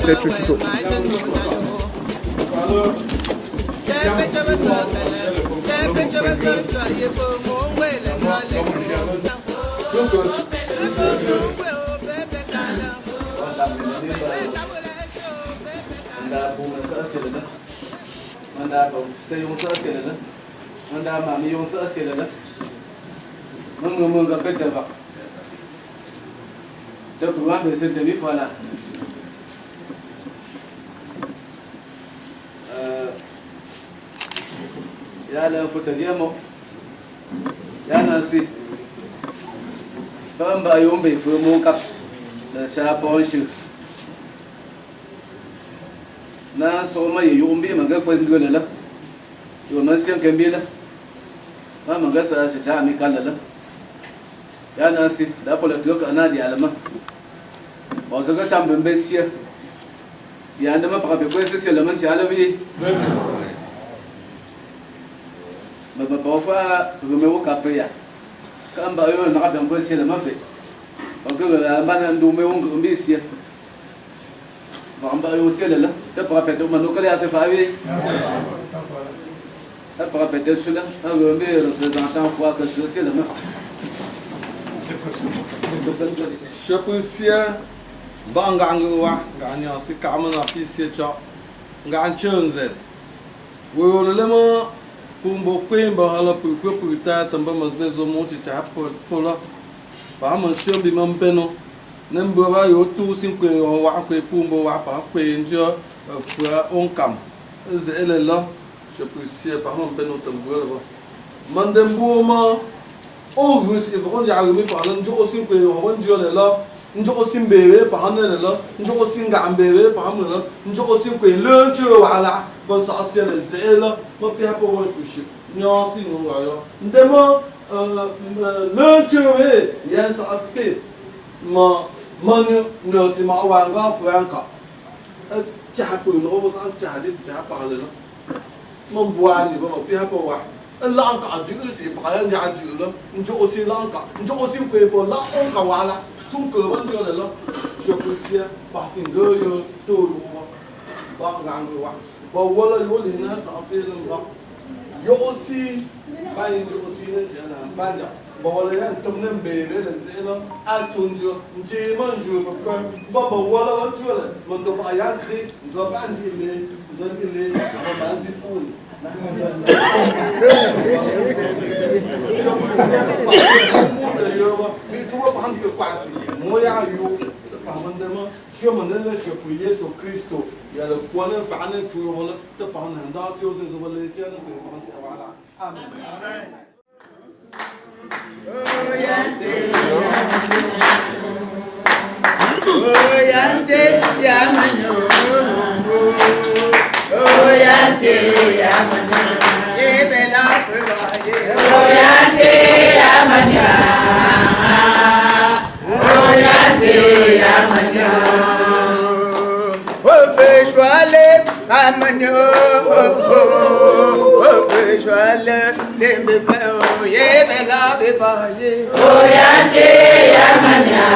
peut-être aussitôt. Ya la fotogemo ya nasi ba yombe fu mo kap la sha bon shi na so ma yombe ma ga kwen ngole la yo na sian kembi la ma ga sa cha mi kala la ya nasi da pola tok ana di alama ba so ga tambe besia ya ndama pa be kwese se la man si alawi ma fa me wo kapya kamba yo na ka bango se la mafe ba ko la bana ndu me wo mbisia ba amba yo se la ta pa pe to mano kale ase fa wi ta pa pe te sula a go me représentant fois que ce c'est la mafe je pusia banga ngwa ganya si kamana fisi cha nganchunze wo le mo kumbo kwemba hala puta tamba mazezo monti cha pola ba man shombi mampeno nembo ba yo tu sinkwe wa kwe pumbo wa pa kwe njo fua onkam zelela je pusia ba mampeno tambolo ba mandembo ma o gus evron ya gumi pa lan jo sinkwe ho njo lela njo osimbewe pa hanela njo osinga ambewe pa hamela njo osinkwe lenjo wala bon ça c'est les zèles moi puis pour moi je suis non si nous voyons ndemo lenjo y a ça c'est ma manu no si ma wanga franca cha ko no bo san cha de cha parler là mon bois ni bon puis pour moi lanka ju c'est pas un ya ju là njo osi lanka njo osinkwe pour la on ka wala chung cơ vấn đề là je peux dire parce que yo to ba ngang wa ba wala yo le na sa se le ba yo aussi ba yo aussi ne je na ba ja ba wala ya tom ne be le ze la a chunjo nje man jo ba ba wala wa tu le mon do ba ya kri zo ba ndi le ba zi pou moya yo pamandema shomandela shopuye so Kristo ya le kwana fa'ana tu wala ta pamanda ndasio zo wala tena ko pamanda wala amen oyante ya manyo oyante ya manyo ebela proye oyante ya manyo oyante ya manyo ofeshwale amanyo ofeshwale sembe ebela bebaye oyante ya manyo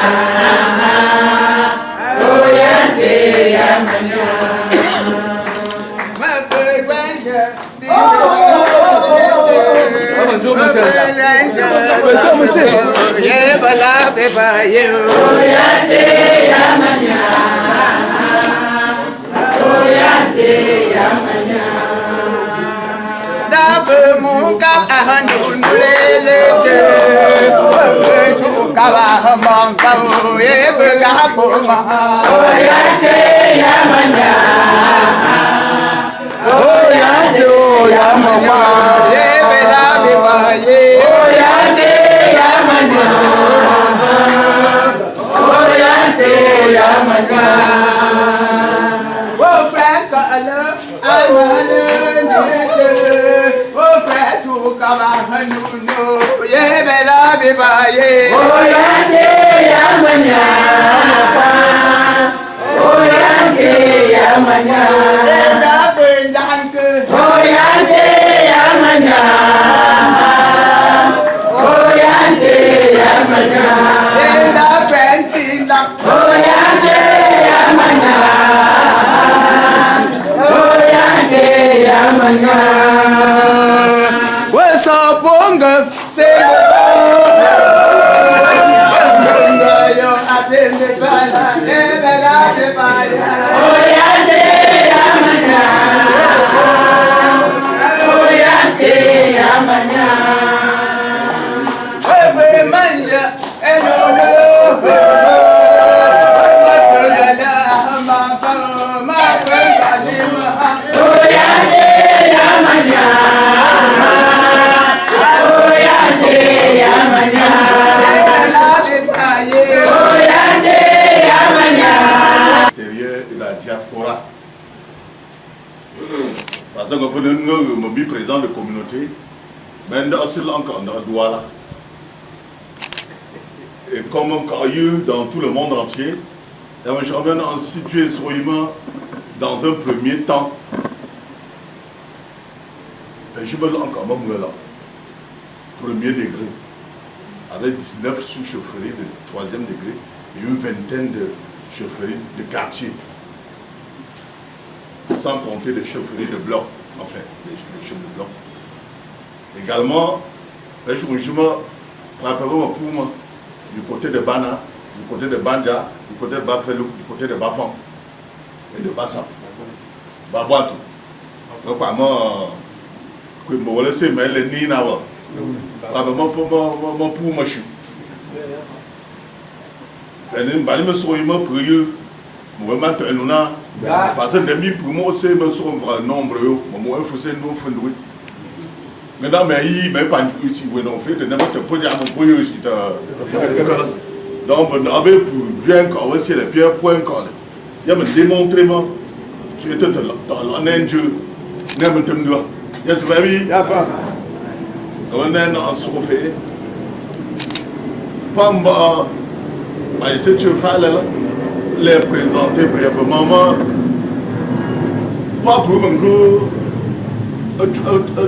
oyante ya manyo Oh, yeah, Munga, say diaspora. Parce que nous sommes président de communauté, mais nous sommes encore dans le Douala. Et comme on dans tout le monde entier, je suis situé dans un premier temps. Je suis encore là, premier degré, avec 19 sous-chaufferies de 3e degré et une vingtaine de chaufferies de quartier. Sans compter les chaufferies de bloc, enfin, les chefs de bloc. Également, je suis probablement pour moi, du côté de Bana, du côté de Banja, du côté de Bafelo, du côté de Bafan et de Bassa. Babouatou. Donc, apparemment, que je me laisse mais les Nina, probablement pour moi, je suis. Je suis parce que les pour moi c'est un vrai nombre moi il faut c'est nous fondre maintenant mais pas ici oui non fait de n'importe quoi dire mon boyau ici donc on avait pour bien encore aussi les pierres point encore il y a me démontrer moi tu étais dans l'enjeu n'importe quoi yes baby on est en surfait pamba mais tu fais là les présenter brièvement. Pas pour me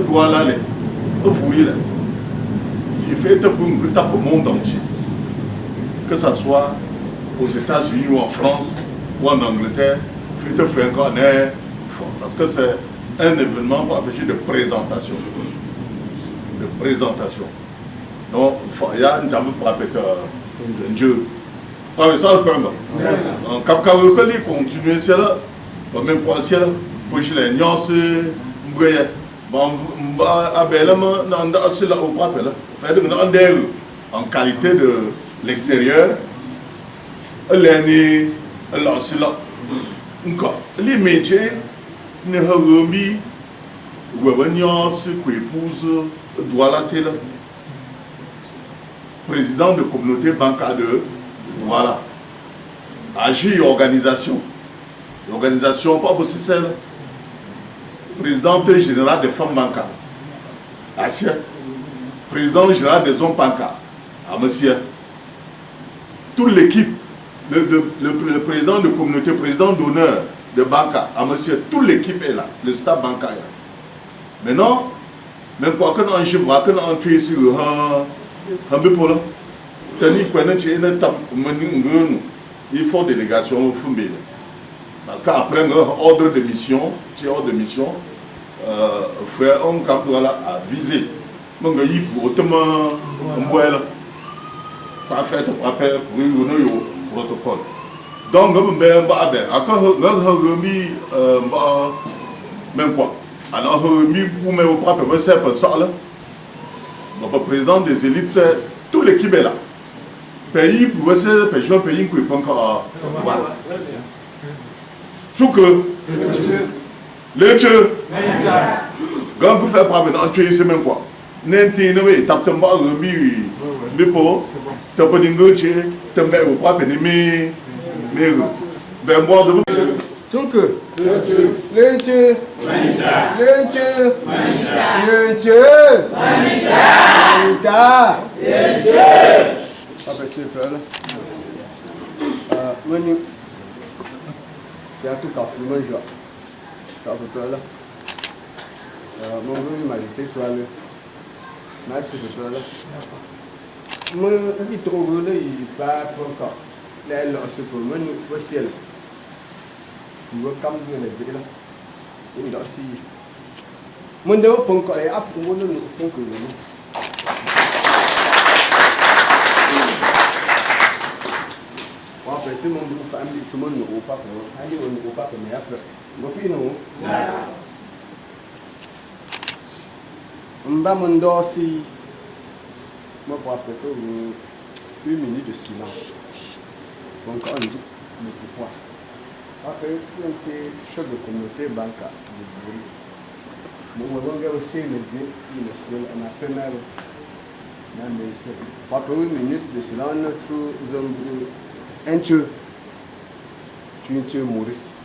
Douala, c'est fait pour le monde entier. Que ce soit aux États-Unis ou en France ou en Angleterre, fait encore parce que c'est un événement pour empêcher de présentation. De présentation. Donc, il y a un jambe pour appeler un Dieu. Ah, ça le permet. Quand on continue à faire même pour ciel, pour les nuances, en qualité de l'extérieur, les métiers ne remis président de communauté bancaire de voilà. Agir organisation. L'organisation, pas aussi celle. Présidente générale des femmes bancaires. Asia. Président général des hommes bancaires. À monsieur. Toute l'équipe. Le président de communauté, président d'honneur de bancaire. À monsieur. Toute l'équipe est là. Le staff bancaire est là. Maintenant, même quoi que l'on voit que l'on tue ici, un peu pour là. Il faut délégation au Fumbe. Parce qu'après ordre de mission, frère on cap à viser. Donc il pour autrement parfait pour protocole. Donc même quoi. Alors pour mes propres le président des élites, c'est tout l'équipe est là. Pays pour essayer de pays qui est encore tout que le Dieu quand vous faites pas maintenant tu sais même quoi n'entendez pas tape pas remis mais pour t'as pas d'ingénieur t'as pas au pas mais ben moi je donc le Dieu apa super lah. Menu yang tu kafe juga. Tak betul lah. Mungkin macam tu jual. Masih betul lah. Mungkin terus le iba pokok. Lalu sebelum menu bersial. Dua kam dia lagi lah. Ini dah si. Mendo pokok apa pun lu pokok ni. c'est mon groupe, tout le monde ne pas pour aller au pas mais après. Nous, on va m'en aussi. Moi, pour après, 1 minute de silence. Donc, on dit le pourquoi. Après, on est chef de communauté bancaire de Bouri. Nous avons aussi les îles, on a fait mal. Après 1 minute de silence, nous avons un peu. Tu es Maurice,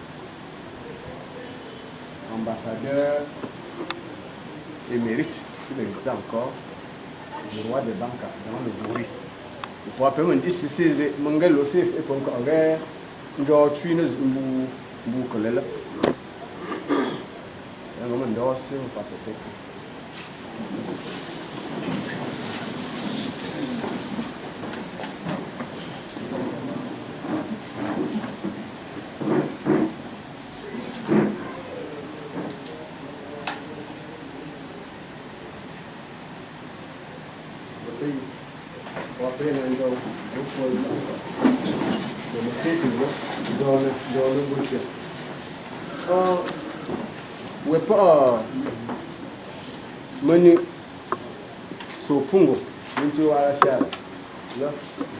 ambassadeur émérite, s'il existe encore, le roi des banques dans le Bouri. Pour après, on dit si c'est mon gars aussi, et pour encore, genre, tu es un boucle là. Un moment d'or, c'est pas peut-être.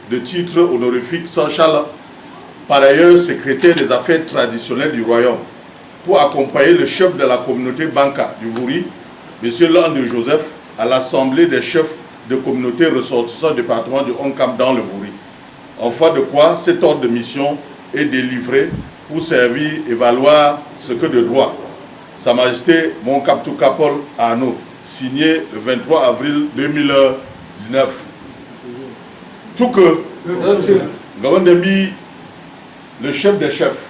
De titre honorifique Saint-Charles, par ailleurs secrétaire des affaires traditionnelles du royaume, pour accompagner le chef de la communauté banca du Vouri, M. Landé Joseph, à l'assemblée des chefs de communauté ressortissants du département du Oncam dans le Vouri. En foi de quoi, cet ordre de mission est délivré pour servir et valoir ce que de droit. Sa Majesté Mon Captou Capol Arnaud, signé le 23 avril 2019. Tout que, le chef des chefs,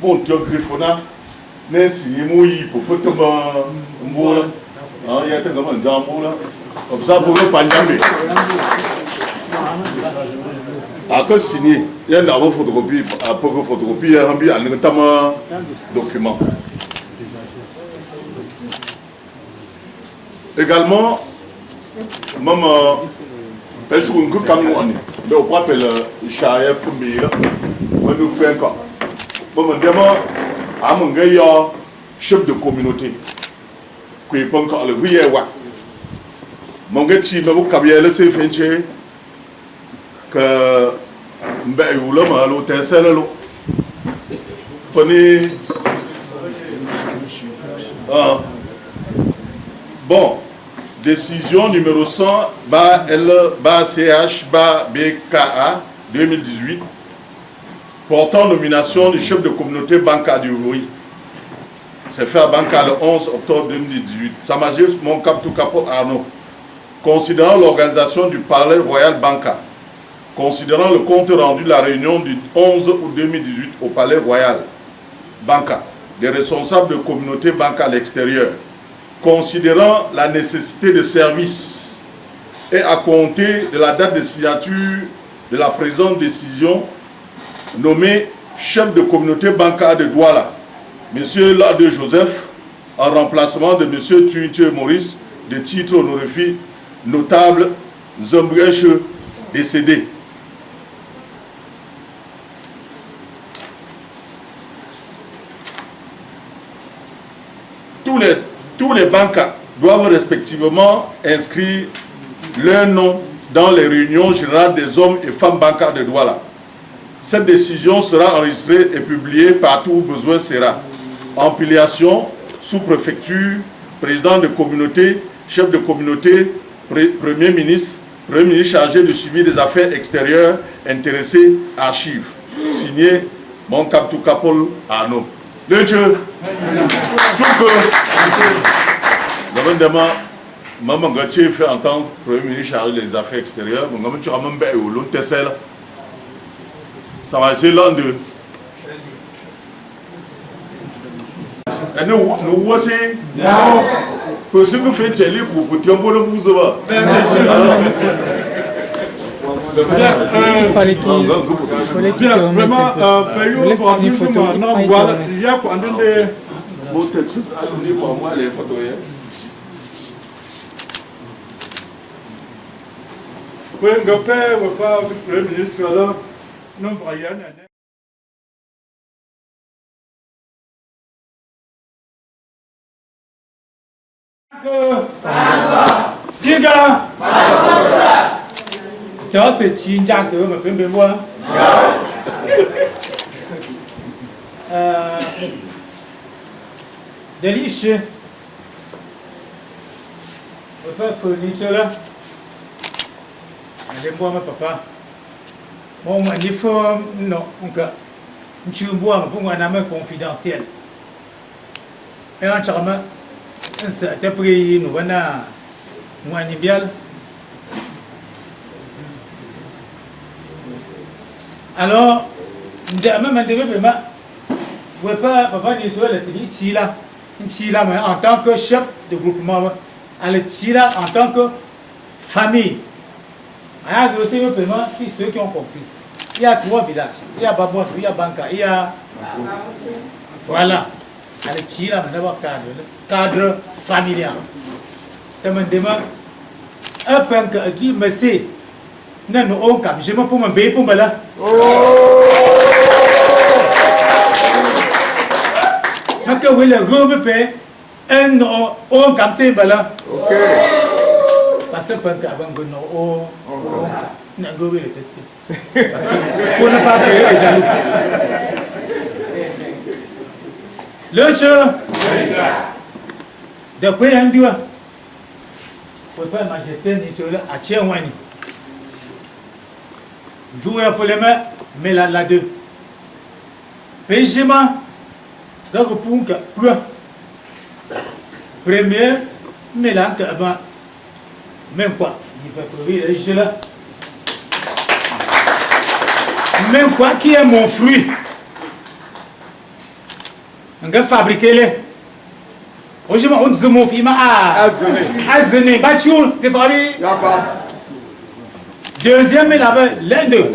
bon, tu as griffonnat, mais si il faut pas te mettre il y a comme ça, pour ne pas y à que signé, il y a une photocopie, à peu de photocopie, il y a un document. Également, même je suis un peu comme nous, mais on appelle le chef, mais nous faisons encore. Je me demande à mon gars, chef de communauté, qui est encore le Guyawa. Mon gars, si je me laissé faire que bon, décision numéro 100 CH BKA 2018 portant nomination du chef de communauté banca du Vouri. C'est fait à Banca le 11 octobre 2018. Sa Majesté Mon Captou Capol Arnaud, considérant l'organisation du Palais Royal Banca, considérant le compte rendu de la réunion du 11 août 2018 au Palais Royal Banca, des responsables de communauté banca à l'extérieur, considérant la nécessité de service et à compter de la date de signature de la présente décision, nommé chef de communauté banca de Douala, M. Landé Joseph, en remplacement de M. Tuintieu Maurice, de titre honorifique notable Zombrèche décédé. Tous les bancas doivent respectivement inscrire leur nom dans les réunions générales des hommes et femmes bancas de Douala. Cette décision sera enregistrée et publiée partout où besoin sera. Empiliation, sous-préfecture, président de communauté, chef de communauté, premier ministre chargé du suivi des affaires extérieures, intéressé, archives. Signé Mon Captou Capol Arnaud. Le Dieu, tout que maman Gatier fait en tant que premier ministre chargé des affaires extérieures, maman tu ramènes bien au long de celle. Ça va essayer l'un d'eux. Et nous voici. Pour ce que fait Tchéli pour tirer un bon bout de va. Il fallait qu'il vraiment, il y a quoi de pour moi les photos. Oui, le père, le premier ministre là. non voyant. Siga. Cháu phải chín ra cửa mà bên mua. Delice. Papa furniture là. Allez moi ma papa. Bon moi il faut non donc tu bois pour moi un confidentiel. Et en charme ça t'a pris nous voilà moi ni bien. Alors même un début mais ouais pas papa dit toi là c'est Chila Chila mais en tant que chef de groupement elle Chila en tant que famille ah je sais vraiment si ceux qui ont compris il y a 3 villages il y a Babouas il y a Banka il y a voilà elle Chila mais d'abord cadre familial ça me demande un peu qui me sait non non on cap je me pour me payer pour me là mais que oui le groupe paie un non on cap c'est là ok parce que quand avant que non on n'a groupe le test pour ne pas payer les jaloux le chien depuis un dieu pour pas majesté ni tu là à tien wani d'où est pour les mains mais là deux paiement donc pour que premier mais là que avant même quoi il peut trouver les jeux là même quoi qui est mon fruit on va fabriquer les aujourd'hui on se montre il m'a azzené battu c'est pas lui deuxième est là-bas l'un d'eux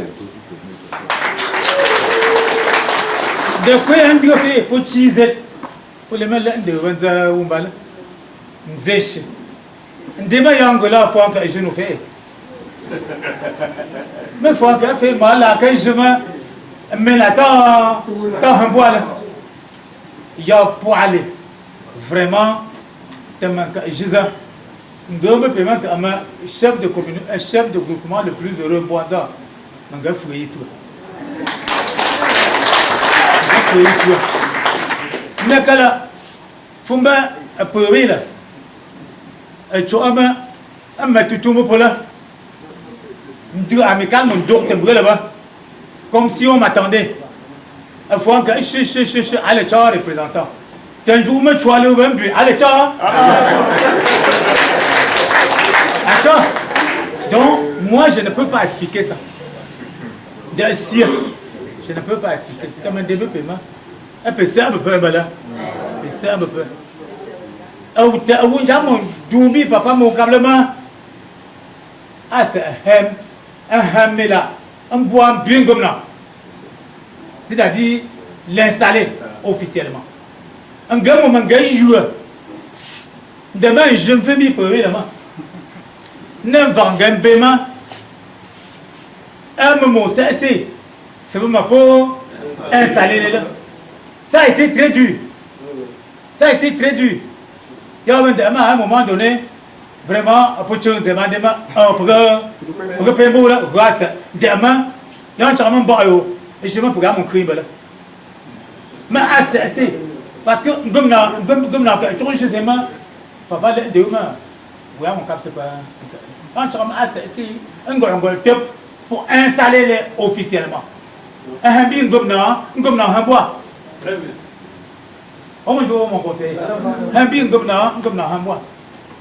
de quoi un dieu fait pour cheeser pour les mettre l'un d'eux venza umbala nzesh ndema yango là faut que je nous fais mais faut que fait mal là que je me mais là tant un bois là il y a pour aller vraiment tellement que je me permet que chef de commune un chef de groupement le plus heureux pour ça on va fouiller tout mais que là faut me appeler là tu as un tout pour là deux amical mon docteur là-bas comme si on m'attendait il faut que je allez tu représentant quand vous me choisissez le même but allez tu attends donc moi je ne peux pas expliquer ça de si je ne peux pas expliquer comme un début paiement un peu ça un peu là ça un peu ou jamais doubi papa mon câblement ah c'est un ham là un bois bien comme là c'est-à-dire l'installer officiellement un gars mon gars joueur demain je me fais mi pour évidemment n'importe quel paiement un moment c'est vraiment pour installer là ça a été très dur il y a à un moment donné vraiment pour te demander pour payer là grâce demain il y a un charmant boyo et je me programme mon crime là mais assez parce que comme là tu vois justement papa de demain voilà mon cap c'est pas un charmant assez un gros pour installer les officiellement un bien comme là un bois on me dit mon conseil un bien comme là un bois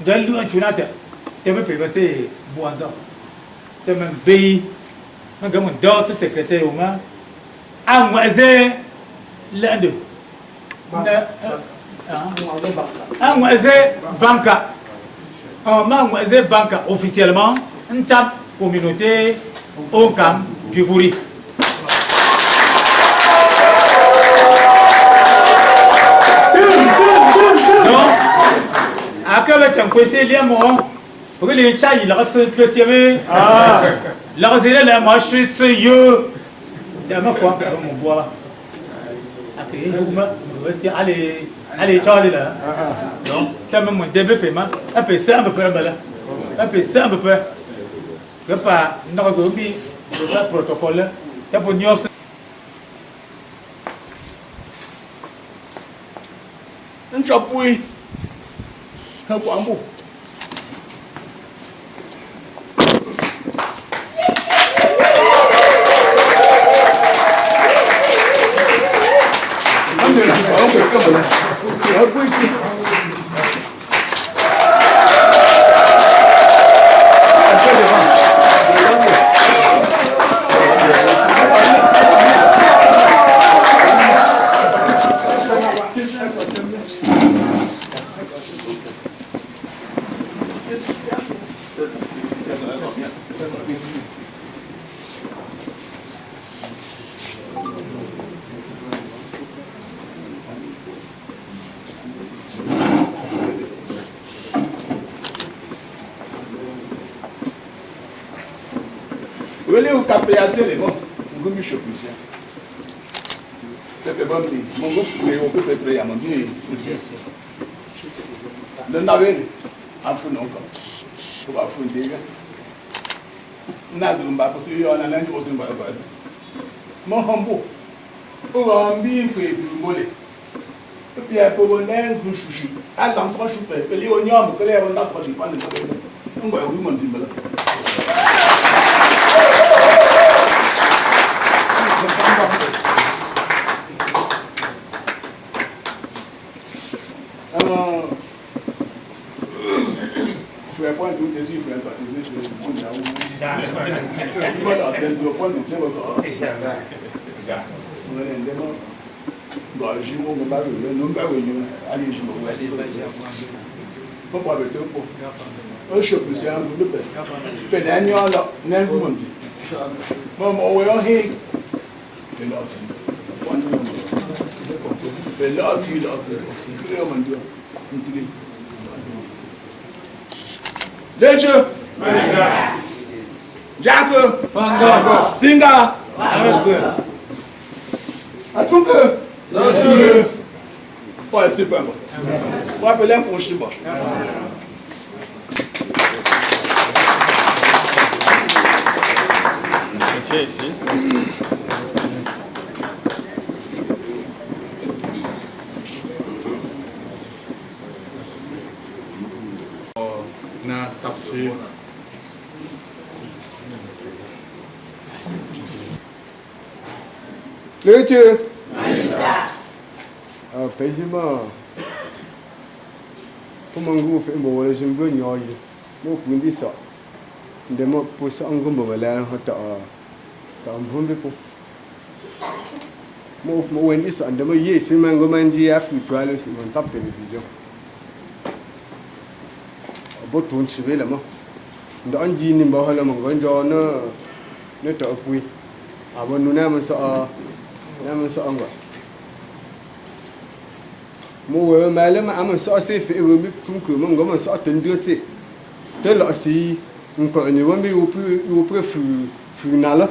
de lui un tunate tu me peux passer bois ça tu me veille un gars mon dos secrétaire au moins à moiser l'un d'eux à moiser banca moiser banca officiellement une table communauté au camp du Vouri. Donc, à quel temps que c'est lié moi, pour que les chats ils restent très serrés, la rosée là moi je suis très dernière fois, mon bois. Après, allez, Charlie là. Donc, quand même, mon début paiement, un peu ça, un peu près, un peu ça, un peu près. Que pas, non, le protocole, c'est pour nous. Un chapeau, un bambou. Vous au capé assez les bons, vous me chopez. C'est bon, mon groupe, on peut préparer à mon dieu. Le navet, en fond encore. Pour avoir fondé. N'a pas parce qu'il y a un an qui va pas. Mon hambo, pour un bien fait du mollet. Et puis, pour un an, vous chouchou. À l'enfant, je peux payer au niam, que les on a trop dépend de ça. On va vous montrer. Je vais prendre tout dessus, je vais pas te dire que je vais Leche, Jack, Singa, Atunke, ouais, c'est pas bon. On va appeler un prochain. Tiens ici. Na tafsir Leche paisima Pumangu fe mo wala jimbo nyoyi mo pundi sa ndemo pusa angumbo wala hota ta ambumbe po mo wendi sa ndemo ye simango manji afi twalo si mon tap television bố tuôn chỉ biết là mà đó anh gì nên bảo hay là một cái cho nó trở quy à bên núi nam mình sợ không vậy mua mà lấy mà mình sợ xe phải biết trung cử mà mình sợ tính đưa xe thế là gì mình phải nhiều bên bị phù nào đó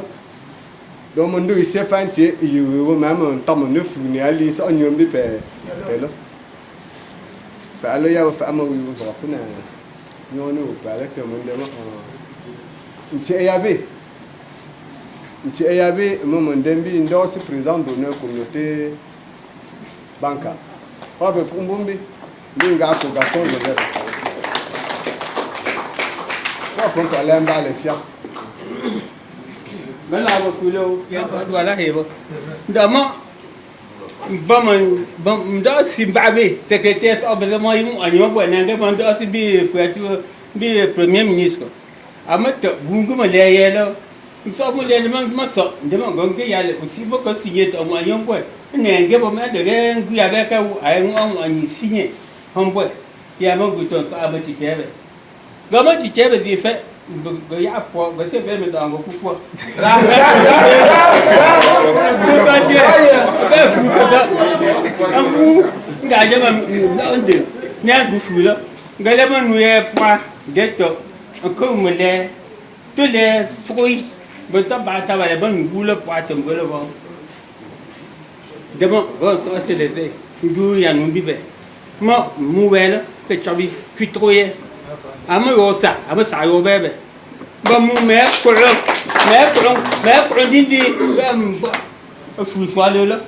đó mình đuổi xe phanh chế nhiều mà mình tâm mình nó phù này đi sợ nhiều biết bè đó phải lấy nhau phải mà vào cái này non nous parle que mon demo Ncheyabe mon dembi ndo si président de notre communauté banca pas que fumbumbi ninga ko gason de ver pas qu'on parle en bas les fiers mais là vous fulo ya doit la hebo dama bam da Zimbabwe secrétaire obélement ils ont animé pour n'engue bande aussi bi premier ministre amat bungu malaya là ils sont pour les maso demain gonke ya le aussi beaucoup signer au moyen quoi n'engue bon mais de rien qui avait qu'à ay on ani signer on quoi ya mon gouton ça abati tebe gama ti tebe di fait ya po ba se be me da ngo ku nga jama nde nya gufula ngale manu ye pa deto ko mele tous les fruits Betul bahasa balik bang gula puatem gula bang. Demo, oh ça c'est les gula yang mumbi be. Ma muwela ke chabi kutroye. Ama rosa, ama sayo bebe. Ba mu me ko dindi ba fu swale la.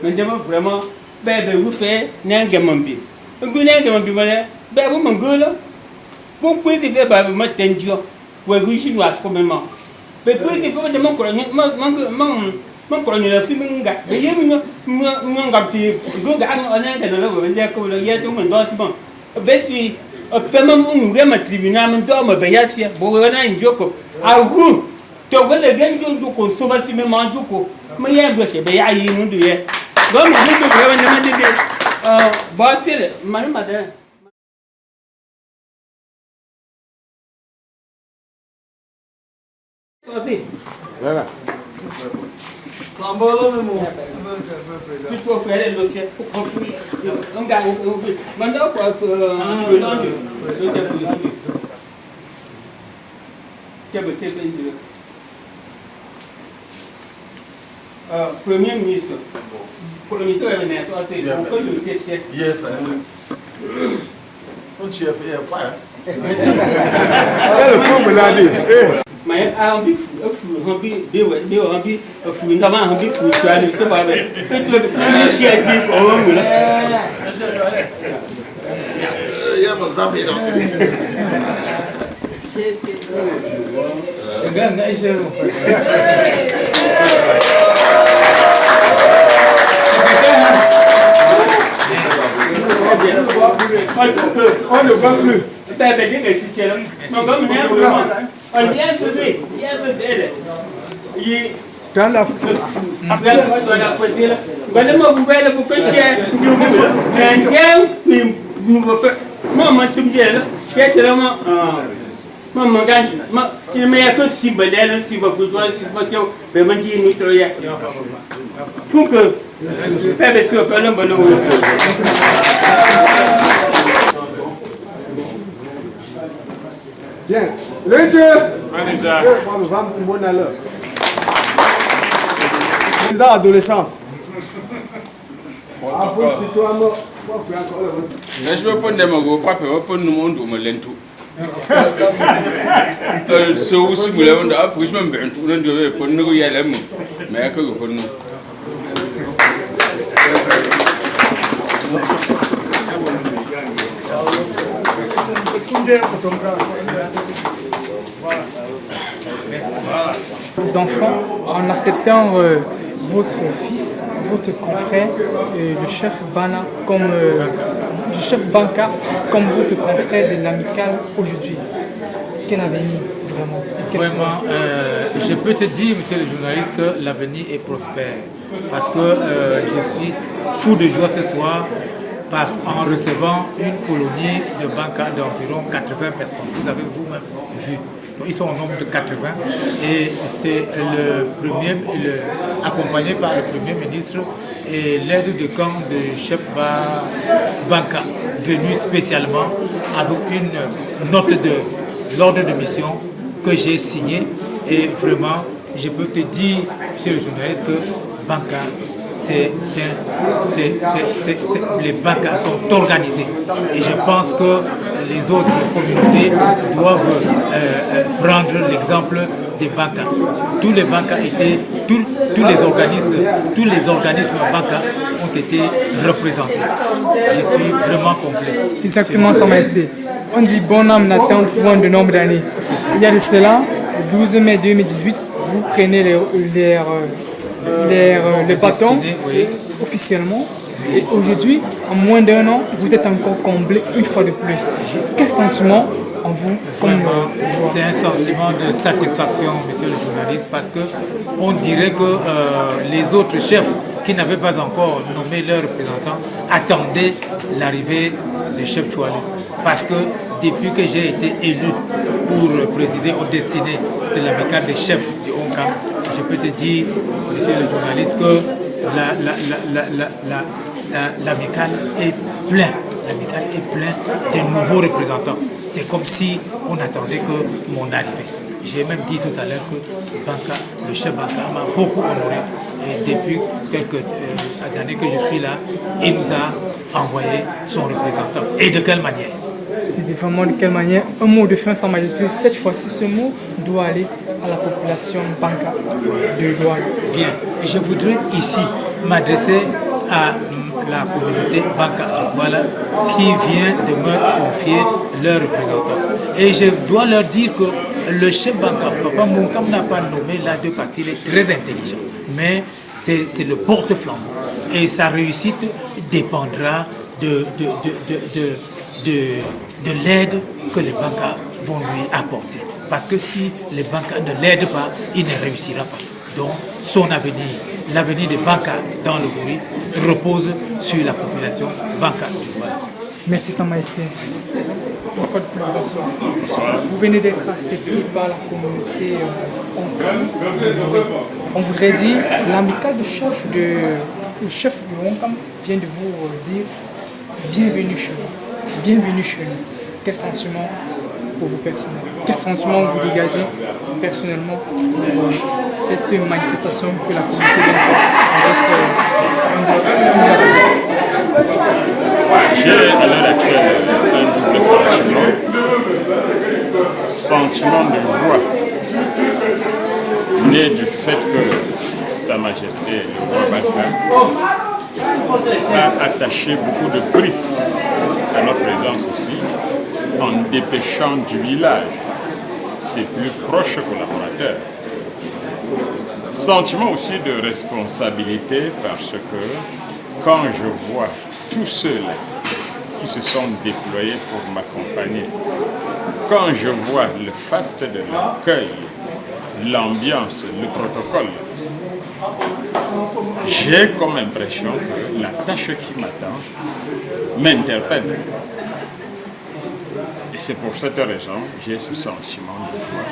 Mais demo vraiment bebe vous fait n'engamambi. Ngu n'engamambi bale, bebe mangula. Bon point de faire ba ma tenjo. Ouais, oui, je dois quand même. Mais puis, il faut que je m'en connaisse. Mon colonel a fait un gars. Mais il y a un gars qui go à un an de l'eau. Il y a tout le monde dans ce moment. Ben, si, même on ouvre un tribunal, on doit me payer. Bon, on a un joko. À vous, tu vois le gars qui nous consomme si même en joko. Mais il y a un bloché, ben, il y a un monde. Donc, on peut vraiment demander. Bon, c'est le madame. Voilà. Sambalo mesmo. Tu peux faire le dossier. On garde. Maintenant, quoi, Premier ministre. Premier ministre, mais on dit On ne voit plus. Dans la bien. Président adolescence. Je veux pas demander quoi faire pour nous monde me lento. So si vous l'avez après je me bête on doit pour nous y aller mais que pour nous. Les enfants, en acceptant votre fils, votre confrère, le chef Bana comme le chef Banka comme votre confrère de l'amicale aujourd'hui. Quel avenir vraiment? Vraiment, je peux te dire, monsieur le journaliste, que l'avenir est prospère. Parce que je suis fou de joie ce soir en recevant une colonie de Banka d'environ 80 personnes. Vous avez vous-même vu. Donc, ils sont au nombre de 80 et c'est accompagné par le Premier ministre et l'aide de camp de chef Banka, venu spécialement avec une note de l'ordre de mission que j'ai signée. Et vraiment, je peux te dire, monsieur le journaliste, que Banka, les Bankas sont organisés. Et je pense que les autres communautés doivent prendre l'exemple des Bankas. Tous les Bankas tous les organismes Bankas ont été représentés. Je suis vraiment complet. Exactement, Sa Majesté. On dit bonne âme n'attend point de nombre d'années. Il y a de cela, le 12 mai 2018, vous prenez les bâtons officiellement. Et aujourd'hui, en moins d'un an, vous êtes encore comblé une fois de plus. Quel sentiment en vous comme c'est un sentiment de satisfaction, monsieur le journaliste, parce qu'on dirait que les autres chefs qui n'avaient pas encore nommé leurs représentants attendaient l'arrivée des chefs Choualou. Parce que depuis que j'ai été élu pour présider aux destinées de l'amicale des chefs du Hongkong, je peux te dire, monsieur le journaliste, que l'amicale est plein. L'amicale est plein de nouveaux représentants. C'est comme si on attendait que mon arrivée. J'ai même dit tout à l'heure que Banca, le chef Banca m'a beaucoup honoré. Et depuis quelques années que je suis là, il nous a envoyé son représentant. Et de quelle manière? Et vraiment de quelle manière? Un mot de fin, Sa Majesté. Cette fois-ci, ce mot doit aller à la population Banca de Douala. Bien. Et je voudrais ici m'adresser à la communauté Banca de Douala qui vient de me confier leur représentant. Et je dois leur dire que le chef Banca, Papa Moukam n'a pas nommé là-dedans parce qu'il est très intelligent. Mais c'est le porte-flambeau. Et sa réussite dépendra de l'aide que les Banca vont lui apporter. Parce que si les Banca ne l'aident pas, il ne réussira pas. Donc son avenir, l'avenir des Banca dans le Gori repose sur la population Banca. Voilà. Merci Sa Majesté. Une fois de plus, bonsoir. Vous venez d'être accepté par la communauté Onkam. On voudrait dire, l'amical du chef le chef de Onkam vient de vous dire bienvenue chez nous. Bienvenue chez nous. Quel sentiment pour vous personnellement? Quel sentiment vous dégagez personnellement pour cette manifestation que la communauté vient de faire J'ai à l'heure actuelle un double sentiment de joie, né du fait que Sa Majesté le roi Banca a attaché beaucoup de prix à notre présence ici en dépêchant du village ses plus proches collaborateurs. Sentiment aussi de responsabilité parce que quand je vois tous ceux-là qui se sont déployés pour m'accompagner, quand je vois le faste de l'accueil, l'ambiance, le protocole, j'ai comme impression que la tâche qui m'attend m'interpelle. Et c'est pour cette raison que j'ai ce sentiment de joie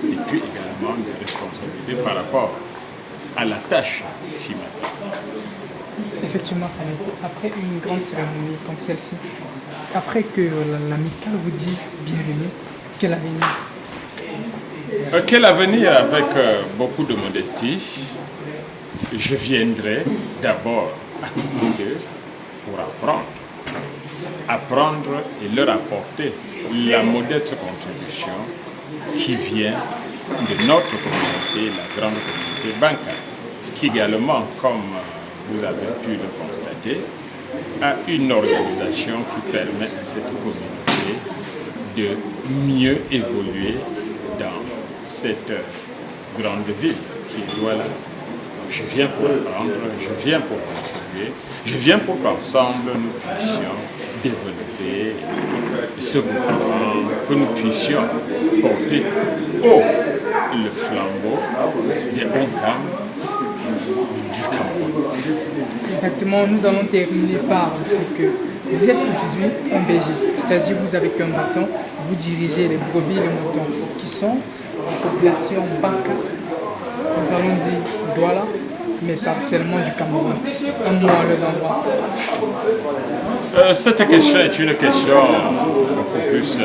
et puis également de responsabilité par rapport à la tâche qui m'attend. Effectivement, après une grande cérémonie comme celle-ci, après que l'amical vous dit bienvenue, quel avenir? Quel avenir avec beaucoup de modestie. Je viendrai d'abord à côté d'eux pour apprendre et leur apporter la modeste contribution qui vient de notre communauté, la grande communauté Banca, qui également, comme vous avez pu le constater, a une organisation qui permet à cette communauté de mieux évoluer dans cette grande ville qui est Douala. Je viens pour apprendre, je viens pour contribuer, je viens pour qu'ensemble nous puissions développer ce gouvernement, que nous puissions porter haut le flambeau des Onkam du Cameroun. Exactement, nous allons terminer par le fait que vous êtes aujourd'hui en Belgique, c'est-à-dire vous avez qu'un bâton, vous dirigez les brebis et les moutons qui sont la population Banca. Nous allons dire Douala, mais partiellement du Cameroun. Un mot à leur endroit. Cette question est une question beaucoup plus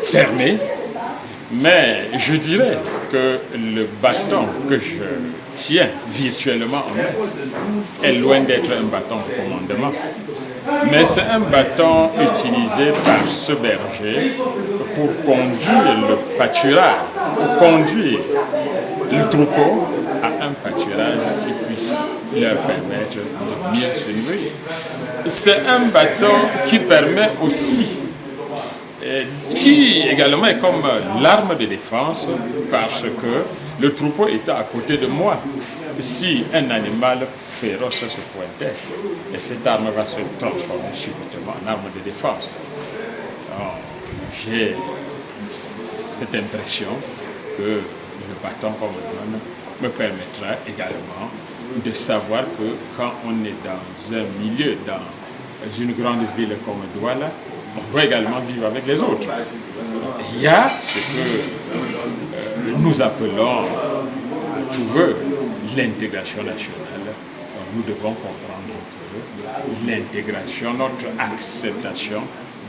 fermée, mais je dirais que le bâton que je tiens virtuellement en main est loin d'être un bâton de commandement, mais c'est un bâton utilisé par ce berger pour conduire le pâturage, pour conduire le troupeau à un pâturage qui puisse leur permettre de mieux se nourrir. C'est un bâton qui permet aussi, qui également est comme l'arme de défense, parce que le troupeau étant à côté de moi, si un animal féroce se pointait, et cette arme va se transformer subitement en arme de défense. J'ai cette impression que le bâton qu'on me donne me permettra également de savoir que quand on est dans un milieu, dans une grande ville comme Douala, on doit également vivre avec les autres. Il y a ce que nous appelons à tout vœu l'intégration nationale. Nous devons comprendre que l'intégration, notre acceptation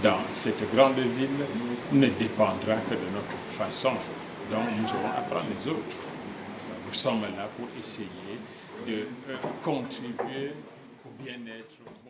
dans cette grande ville ne dépendra que de notre façon dont nous allons apprendre les autres. Nous sommes là pour essayer de contribuer au bien-être.